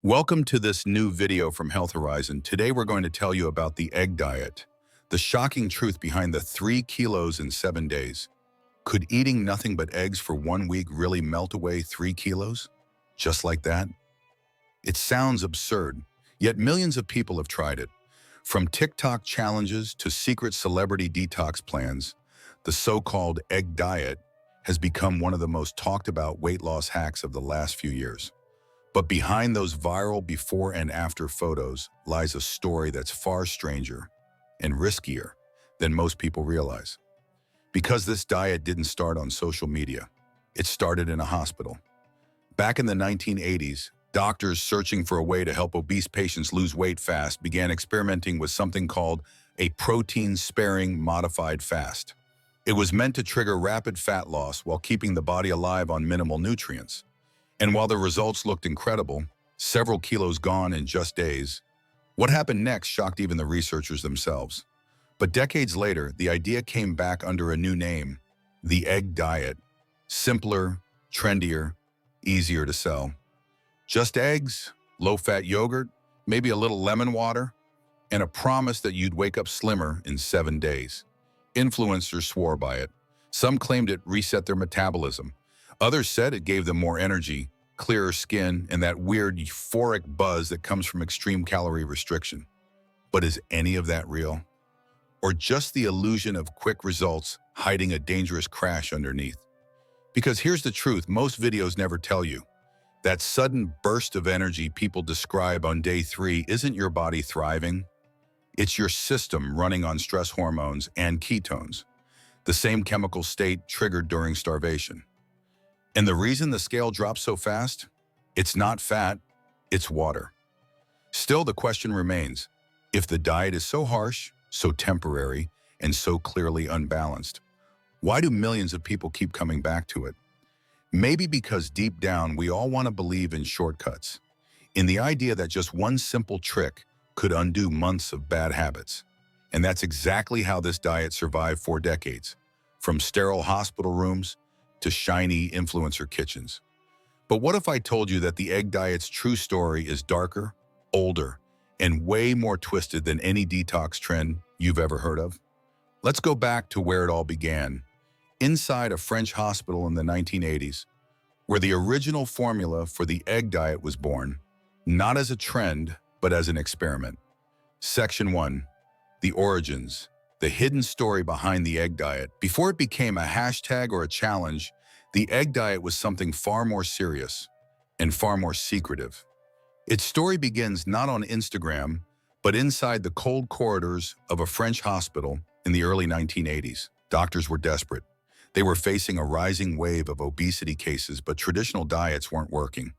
Welcome to this new video from Health Horizon. Today we're going to tell you about the egg diet, the shocking truth behind the 3 kilos in 7 days. Could eating nothing but eggs for 1 week really melt away 3 kilos? Just like that? It sounds absurd, yet millions of people have tried it. From TikTok challenges to secret celebrity detox plans, the so-called egg diet has become one of the most talked about weight loss hacks of the last few years. But behind those viral before and after photos lies a story that's far stranger and riskier than most people realize. Because this diet didn't start on social media, it started in a hospital. Back in the 1980s, doctors searching for a way to help obese patients lose weight fast began experimenting with something called a protein-sparing modified fast. It was meant to trigger rapid fat loss while keeping the body alive on minimal nutrients. And while the results looked incredible, several kilos gone in just days, what happened next shocked even the researchers themselves. But decades later, the idea came back under a new name, the egg diet. Simpler, trendier, easier to sell. Just eggs, low-fat yogurt, maybe a little lemon water, and a promise that you'd wake up slimmer in 7 days. Influencers swore by it. Some claimed it reset their metabolism. Others said it gave them more energy, clearer skin, and that weird euphoric buzz that comes from extreme calorie restriction. But is any of that real? Or just the illusion of quick results hiding a dangerous crash underneath? Because here's the truth most videos never tell you. That sudden burst of energy people describe on day 3 isn't your body thriving. It's your system running on stress hormones and ketones, the same chemical state triggered during starvation. And the reason the scale drops so fast? It's not fat, it's water. Still, the question remains, if the diet is so harsh, so temporary, and so clearly unbalanced, why do millions of people keep coming back to it? Maybe because deep down we all want to believe in shortcuts, in the idea that just one simple trick could undo months of bad habits. And that's exactly how this diet survived for decades, from sterile hospital rooms to shiny influencer kitchens. But what if I told you that the egg diet's true story is darker, older, and way more twisted than any detox trend you've ever heard of? Let's go back to where it all began, inside a French hospital in the 1980s, where the original formula for the egg diet was born, not as a trend, but as an experiment. Section 1, the origins. The hidden story behind the egg diet. Before it became a hashtag or a challenge, the egg diet was something far more serious and far more secretive. Its story begins not on Instagram, but inside the cold corridors of a French hospital in the early 1980s. Doctors were desperate. They were facing a rising wave of obesity cases, but traditional diets weren't working.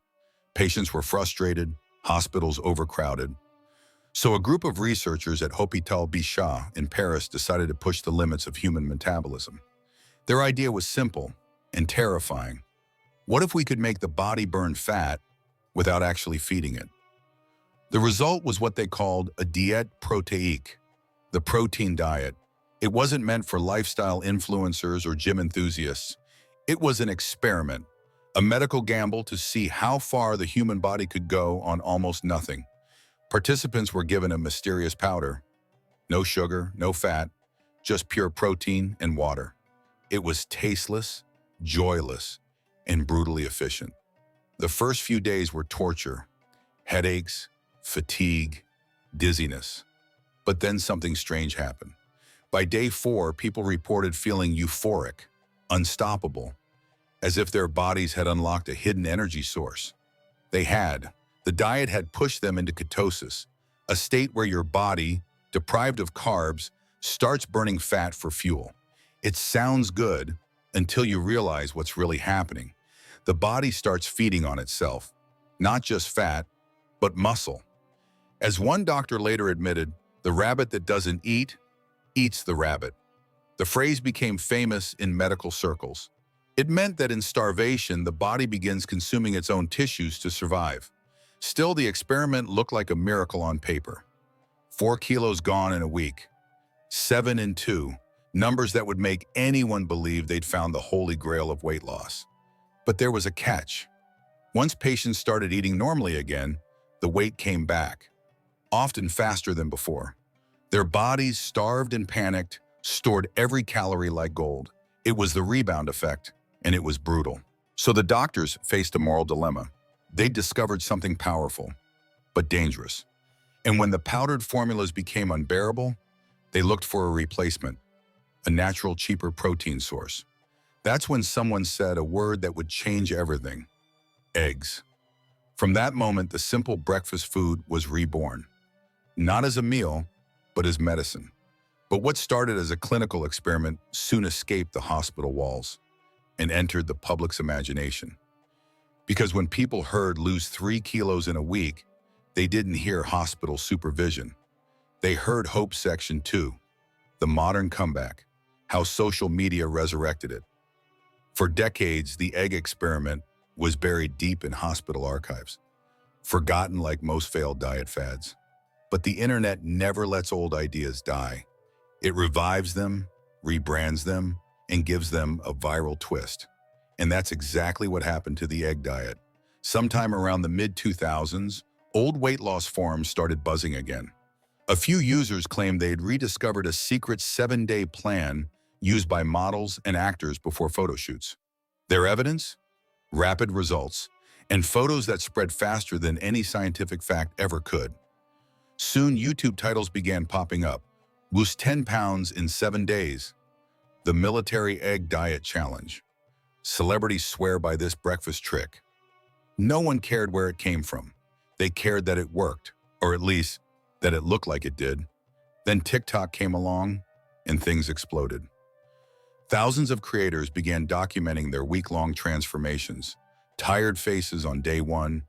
Patients were frustrated, hospitals overcrowded. So a group of researchers at Hôpital Bichat in Paris decided to push the limits of human metabolism. Their idea was simple and terrifying. What if we could make the body burn fat without actually feeding it? The result was what they called a diète protéique, the protein diet. It wasn't meant for lifestyle influencers or gym enthusiasts. It was an experiment, a medical gamble to see how far the human body could go on almost nothing. Participants were given a mysterious powder. No sugar, no fat, just pure protein and water. It was tasteless, joyless, and brutally efficient. The first few days were torture, headaches, fatigue, dizziness. But then something strange happened. By day 4, people reported feeling euphoric, unstoppable, as if their bodies had unlocked a hidden energy source. They had. The diet had pushed them into ketosis, a state where your body, deprived of carbs, starts burning fat for fuel. It sounds good until you realize what's really happening. The body starts feeding on itself, not just fat, but muscle. As one doctor later admitted, the rabbit that doesn't eat, eats the rabbit. The phrase became famous in medical circles. It meant that in starvation, the body begins consuming its own tissues to survive. Still, the experiment looked like a miracle on paper. 4 kilos gone in a week. 7 in 2, numbers that would make anyone believe they'd found the holy grail of weight loss. But there was a catch. Once patients started eating normally again, the weight came back, often faster than before. Their bodies, starved and panicked, stored every calorie like gold. It was the rebound effect, and it was brutal. So the doctors faced a moral dilemma. They discovered something powerful, but dangerous. And when the powdered formulas became unbearable, they looked for a replacement, a natural, cheaper protein source. That's when someone said a word that would change everything: eggs. From that moment, the simple breakfast food was reborn, not as a meal, but as medicine. But what started as a clinical experiment soon escaped the hospital walls and entered the public's imagination. Because when people heard lose 3 kilos in a week, they didn't hear hospital supervision. They heard Hope Section 2, the modern comeback, how social media resurrected it. For decades, the egg experiment was buried deep in hospital archives, forgotten like most failed diet fads. But the internet never lets old ideas die. It revives them, rebrands them, and gives them a viral twist. And that's exactly what happened to the egg diet. Sometime around the mid-2000s, old weight loss forums started buzzing again. A few users claimed they had rediscovered a secret 7-day plan used by models and actors before photo shoots. Their evidence? Rapid results, and photos that spread faster than any scientific fact ever could. Soon, YouTube titles began popping up: "Lose 10 pounds in 7 days," "The Military Egg Diet Challenge." Celebrities swear by this breakfast trick. No one cared where it came from. They cared that it worked, or at least that it looked like it did. Then TikTok came along, and things exploded. Thousands of creators began documenting their week-long transformations: tired faces on day 1,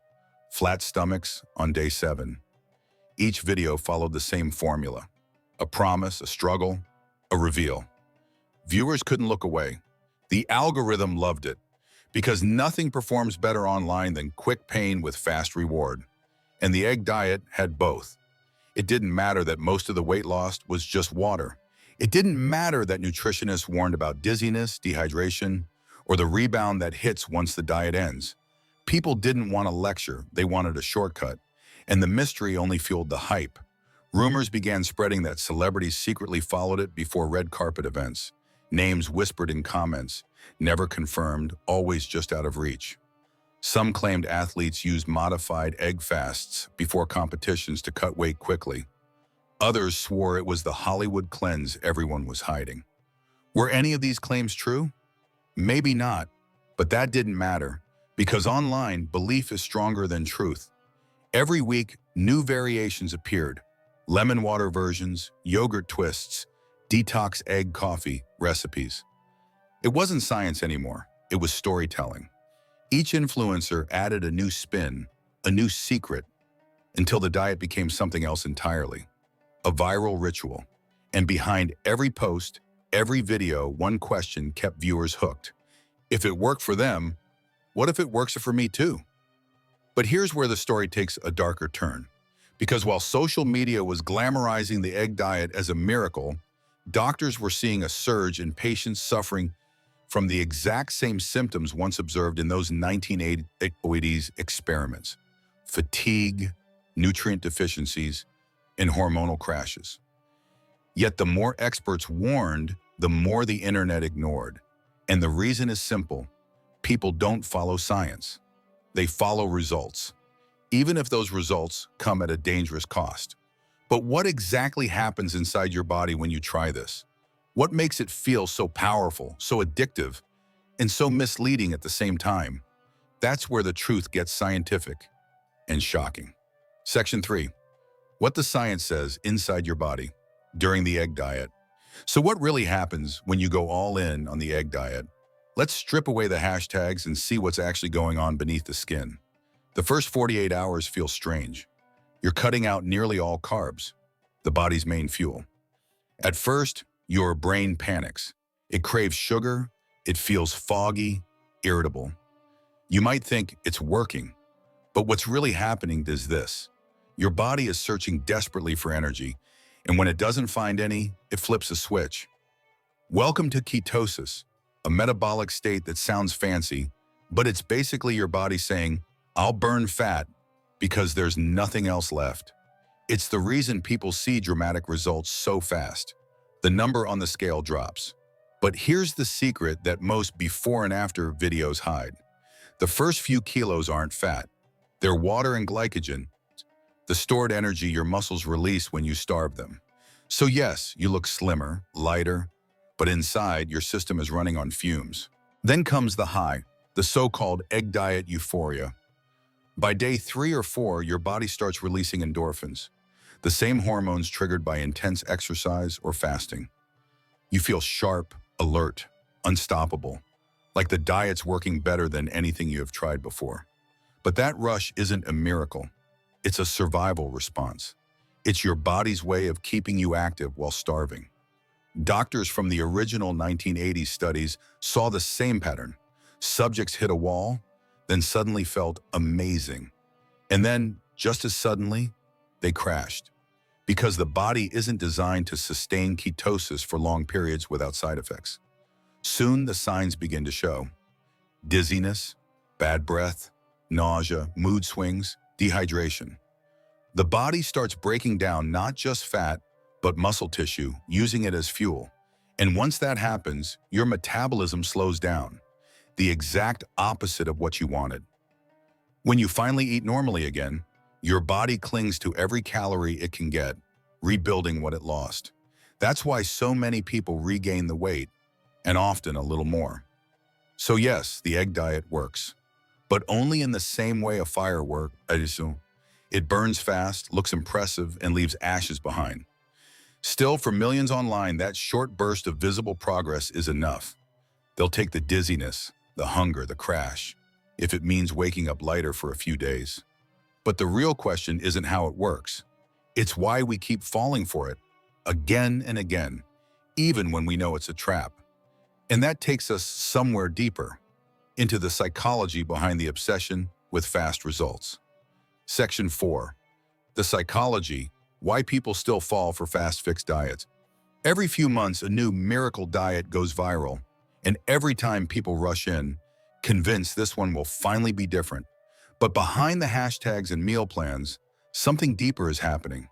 flat stomachs on day 7. Each video followed the same formula: a promise, a struggle, a reveal. Viewers couldn't look away. The algorithm loved it, because nothing performs better online than quick pain with fast reward. And the egg diet had both. It didn't matter that most of the weight lost was just water. It didn't matter that nutritionists warned about dizziness, dehydration, or the rebound that hits once the diet ends. People didn't want a lecture, they wanted a shortcut. And the mystery only fueled the hype. Rumors began spreading that celebrities secretly followed it before red carpet events. Names whispered in comments, never confirmed, always just out of reach. Some claimed athletes used modified egg fasts before competitions to cut weight quickly. Others swore it was the Hollywood cleanse everyone was hiding. Were any of these claims true? Maybe not, but that didn't matter, because online, belief is stronger than truth. Every week, new variations appeared: lemon water versions, yogurt twists, detox egg coffee recipes. It wasn't science anymore, it was storytelling. Each influencer added a new spin, a new secret, until the diet became something else entirely: a viral ritual. And behind every post, every video, one question kept viewers hooked: if it worked for them, what if it works for me too? But here's where the story takes a darker turn. Because while social media was glamorizing the egg diet as a miracle, doctors were seeing a surge in patients suffering from the exact same symptoms once observed in those 1980s experiments: fatigue, nutrient deficiencies, and hormonal crashes. Yet the more experts warned, the more the internet ignored. And the reason is simple: people don't follow science. They follow results, even if those results come at a dangerous cost. But what exactly happens inside your body when you try this? What makes it feel so powerful, so addictive, and so misleading at the same time? That's where the truth gets scientific and shocking. Section 3. What the science says inside your body during the egg diet. So what really happens when you go all in on the egg diet? Let's strip away the hashtags and see what's actually going on beneath the skin. The first 48 hours feel strange. You're cutting out nearly all carbs, the body's main fuel. At first, your brain panics. It craves sugar, it feels foggy, irritable. You might think it's working, but what's really happening is this: your body is searching desperately for energy, and when it doesn't find any, it flips a switch. Welcome to ketosis, a metabolic state that sounds fancy, but it's basically your body saying, "I'll burn fat because there's nothing else left. It's the reason people see dramatic results so fast. The number on the scale drops. But here's the secret that most before and after videos hide. The first few kilos aren't fat. They're water and glycogen, the stored energy your muscles release when you starve them. So yes, you look slimmer, lighter, but inside your system is running on fumes. Then comes the high, the so-called egg diet euphoria. By day 3 or 4, your body starts releasing endorphins, the same hormones triggered by intense exercise or fasting. You feel sharp, alert, unstoppable, like the diet's working better than anything you have tried before. But that rush isn't a miracle. It's a survival response. It's your body's way of keeping you active while starving. Doctors from the original 1980s studies saw the same pattern. Subjects hit a wall, then suddenly felt amazing. And then, just as suddenly, they crashed. Because the body isn't designed to sustain ketosis for long periods without side effects. Soon the signs begin to show. Dizziness, bad breath, nausea, mood swings, dehydration. The body starts breaking down not just fat, but muscle tissue, using it as fuel. And once that happens, your metabolism slows down, the exact opposite of what you wanted. When you finally eat normally again, your body clings to every calorie it can get, rebuilding what it lost. That's why so many people regain the weight, and often a little more. So yes, the egg diet works, but only in the same way a firework, it burns fast, looks impressive, and leaves ashes behind. Still, for millions online, that short burst of visible progress is enough. They'll take the dizziness, the hunger, the crash, if it means waking up lighter for a few days. But the real question isn't how it works. It's why we keep falling for it, again and again, even when we know it's a trap. And that takes us somewhere deeper, into the psychology behind the obsession with fast results. Section 4. The psychology, why people still fall for fast-fix diets. Every few months, a new miracle diet goes viral, and every time people rush in, convinced this one will finally be different. But behind the hashtags and meal plans, something deeper is happening.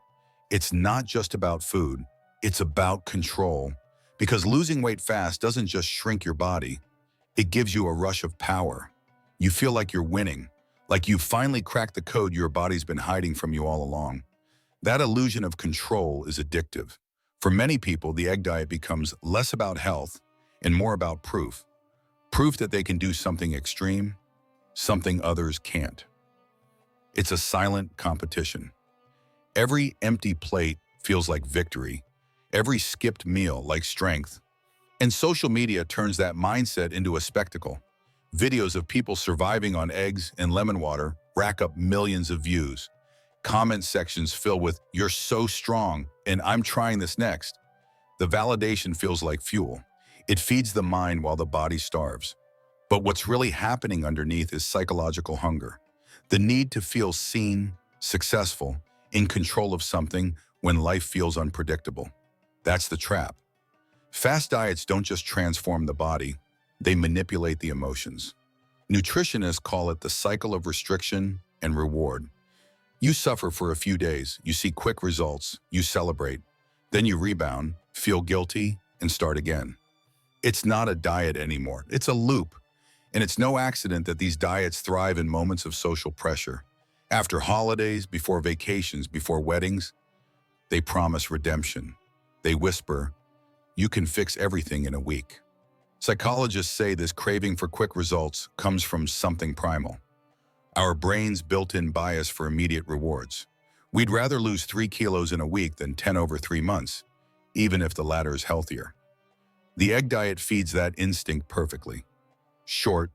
It's not just about food, it's about control. Because losing weight fast doesn't just shrink your body, it gives you a rush of power. You feel like you're winning, like you've finally cracked the code your body's been hiding from you all along. That illusion of control is addictive. For many people, the egg diet becomes less about health and more about proof. Proof that they can do something extreme, something others can't. It's a silent competition. Every empty plate feels like victory, every skipped meal like strength. And social media turns that mindset into a spectacle. Videos of people surviving on eggs and lemon water rack up millions of views. Comment sections fill with, "You're so strong," and "I'm trying this next." The validation feels like fuel. It feeds the mind while the body starves. But what's really happening underneath is psychological hunger. The need to feel seen, successful, in control of something when life feels unpredictable. That's the trap. Fast diets don't just transform the body, they manipulate the emotions. Nutritionists call it the cycle of restriction and reward. You suffer for a few days, you see quick results, you celebrate. Then you rebound, feel guilty, and start again. It's not a diet anymore, it's a loop. And it's no accident that these diets thrive in moments of social pressure. After holidays, before vacations, before weddings, they promise redemption. They whisper, "You can fix everything in a week." Psychologists say this craving for quick results comes from something primal. Our brain's built-in bias for immediate rewards. We'd rather lose 3 kilos in a week than 10 over 3 months, even if the latter is healthier. The egg diet feeds that instinct perfectly. Short,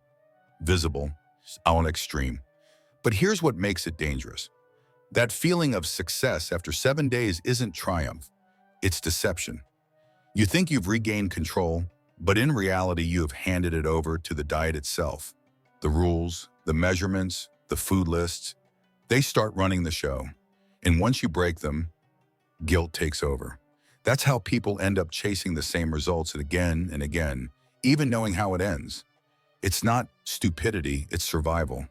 visible, on extreme. But here's what makes it dangerous. That feeling of success after 7 days isn't triumph, it's deception. You think you've regained control, but in reality you have handed it over to the diet itself. The rules, the measurements, the food lists, they start running the show. And once you break them, guilt takes over. That's how people end up chasing the same results again and again, even knowing how it ends. It's not stupidity, it's survival.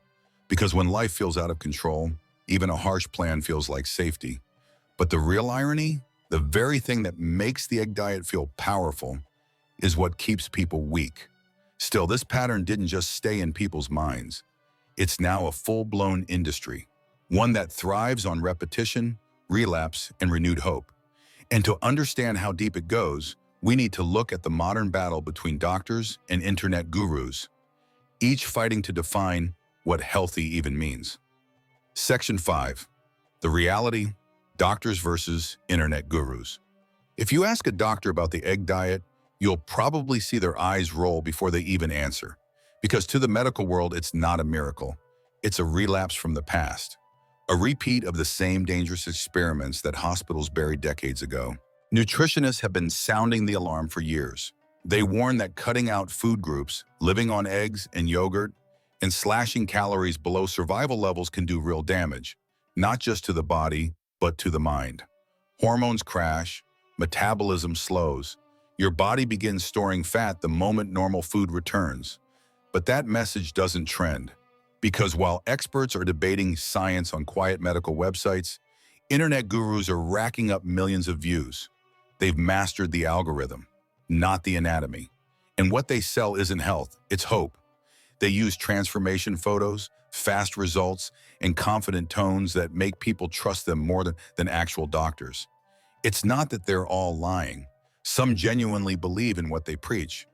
Because when life feels out of control, Even a harsh plan feels like safety. But the real irony, the very thing that makes the egg diet feel powerful, is what keeps people weak. Still, this pattern didn't just stay in people's minds. It's now a full-blown industry, one that thrives on repetition, relapse, and renewed hope. And to understand how deep it goes, we need to look at the modern battle between doctors and internet gurus, each fighting to define what healthy even means. Section 5. The reality, doctors versus internet gurus. If you ask a doctor about the egg diet, you'll probably see their eyes roll before they even answer. Because to the medical world, it's not a miracle. It's a relapse from the past. A repeat of the same dangerous experiments that hospitals buried decades ago. Nutritionists have been sounding the alarm for years. They warn that cutting out food groups, living on eggs and yogurt, and slashing calories below survival levels can do real damage, not just to the body, but to the mind. Hormones crash, metabolism slows. Your body begins storing fat the moment normal food returns. But that message doesn't trend, because while experts are debating science on quiet medical websites, internet gurus are racking up millions of views. They've mastered the algorithm, not the anatomy. And what they sell isn't health, it's hope. They use transformation photos, fast results, and confident tones that make people trust them more than actual doctors. It's not that they're all lying. Some genuinely believe in what they preach.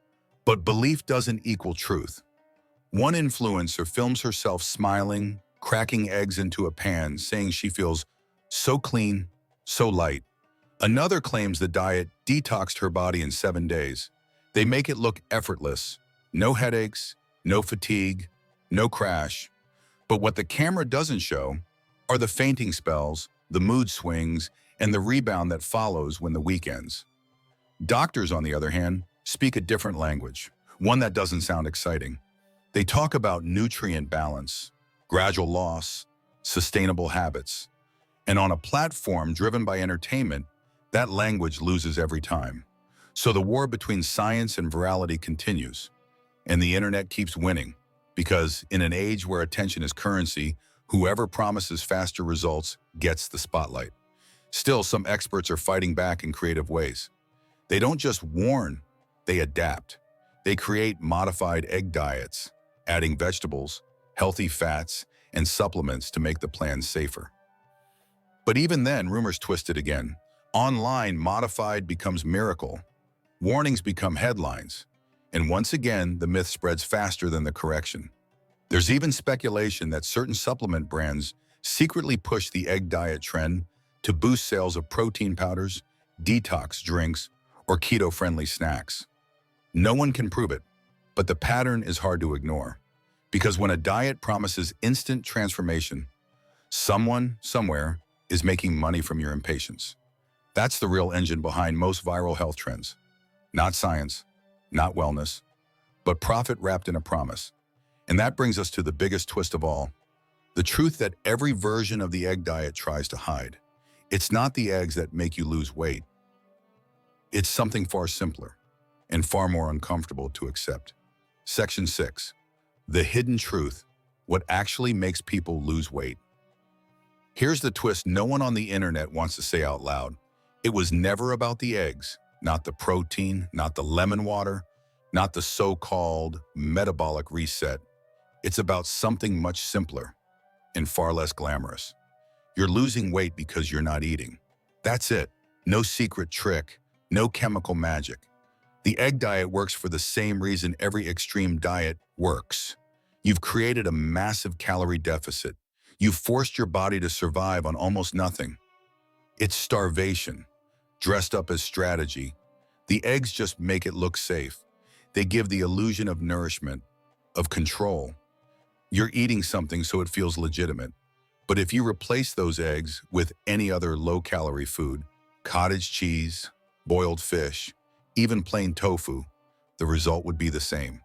But belief doesn't equal truth. One influencer films herself smiling, cracking eggs into a pan, saying she feels so clean, so light. Another claims the diet detoxed her body in 7 days. They make it look effortless. No headaches, no fatigue, no crash. But what the camera doesn't show are the fainting spells, the mood swings, and the rebound that follows when the week ends. Doctors, on the other hand, speak a different language, one that doesn't sound exciting. They talk about nutrient balance, gradual loss, sustainable habits. And on a platform driven by entertainment, that language loses every time. So the war between science and virality continues. And the internet keeps winning, because in an age where attention is currency, whoever promises faster results gets the spotlight. Still, some experts are fighting back in creative ways. They don't just warn, they adapt. They create modified egg diets, adding vegetables, healthy fats, and supplements to make the plans safer. But even then, rumors twist it again. Online, modified becomes miracle. Warnings become headlines. And once again, the myth spreads faster than the correction. There's even speculation that certain supplement brands secretly push the egg diet trend to boost sales of protein powders, detox drinks, or keto-friendly snacks. No one can prove it, but the pattern is hard to ignore. Because when a diet promises instant transformation, someone, somewhere, is making money from your impatience. That's the real engine behind most viral health trends. Not science, not wellness, but profit wrapped in a promise. And that brings us to the biggest twist of all, the truth that every version of the egg diet tries to hide. It's not the eggs that make you lose weight. It's something far simpler and far more uncomfortable to accept. Section 6. The hidden truth, what actually makes people lose weight. Here's the twist no one on the internet wants to say out loud. It was never about the eggs, not the protein, not the lemon water, not the so-called metabolic reset. It's about something much simpler and far less glamorous. You're losing weight because you're not eating. That's it. No secret trick, no chemical magic. The egg diet works for the same reason every extreme diet works. You've created a massive calorie deficit. You've forced your body to survive on almost nothing. It's starvation, dressed up as strategy. The eggs just make it look safe. They give the illusion of nourishment, of control. You're eating something so it feels legitimate. But if you replace those eggs with any other low-calorie food, cottage cheese, boiled fish, even plain tofu, the result would be the same.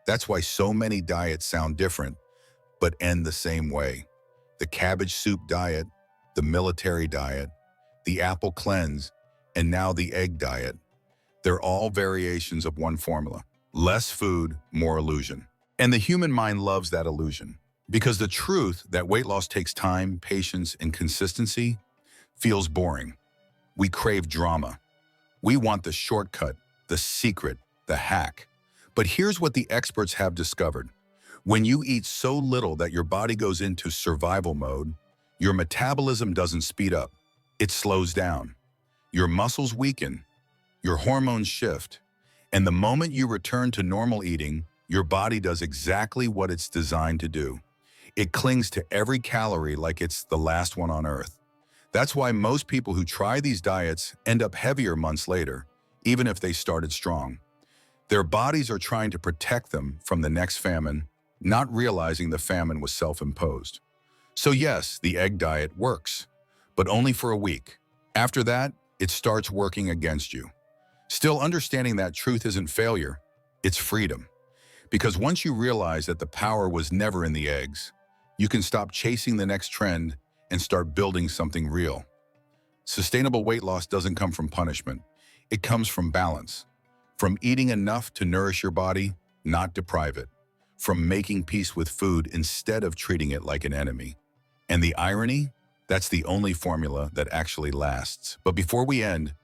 That's why so many diets sound different, but end the same way. The cabbage soup diet, the military diet, the apple cleanse, and now the egg diet. They're all variations of one formula. Less food, more illusion. And the human mind loves that illusion. Because the truth that weight loss takes time, patience, and consistency feels boring. We crave drama. We want the shortcut, the secret, the hack. But here's what the experts have discovered. When you eat so little that your body goes into survival mode, your metabolism doesn't speed up. It slows down. Your muscles weaken. Your hormones shift. And the moment you return to normal eating, your body does exactly what it's designed to do. It clings to every calorie like it's the last one on Earth. That's why most people who try these diets end up heavier months later, even if they started strong. Their bodies are trying to protect them from the next famine, not realizing the famine was self-imposed. So yes, the egg diet works, but only for a week. After that, it starts working against you. Still, understanding that truth isn't failure, it's freedom. Because once you realize that the power was never in the eggs, you can stop chasing the next trend and start building something real. Sustainable weight loss doesn't come from punishment. It comes from balance. From eating enough to nourish your body, not deprive it. From making peace with food instead of treating it like an enemy. And the irony? That's the only formula that actually lasts. But before we end,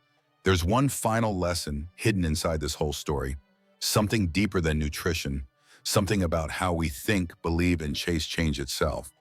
there's one final lesson hidden inside this whole story. Something deeper than nutrition. Something about how we think, believe, and chase change itself.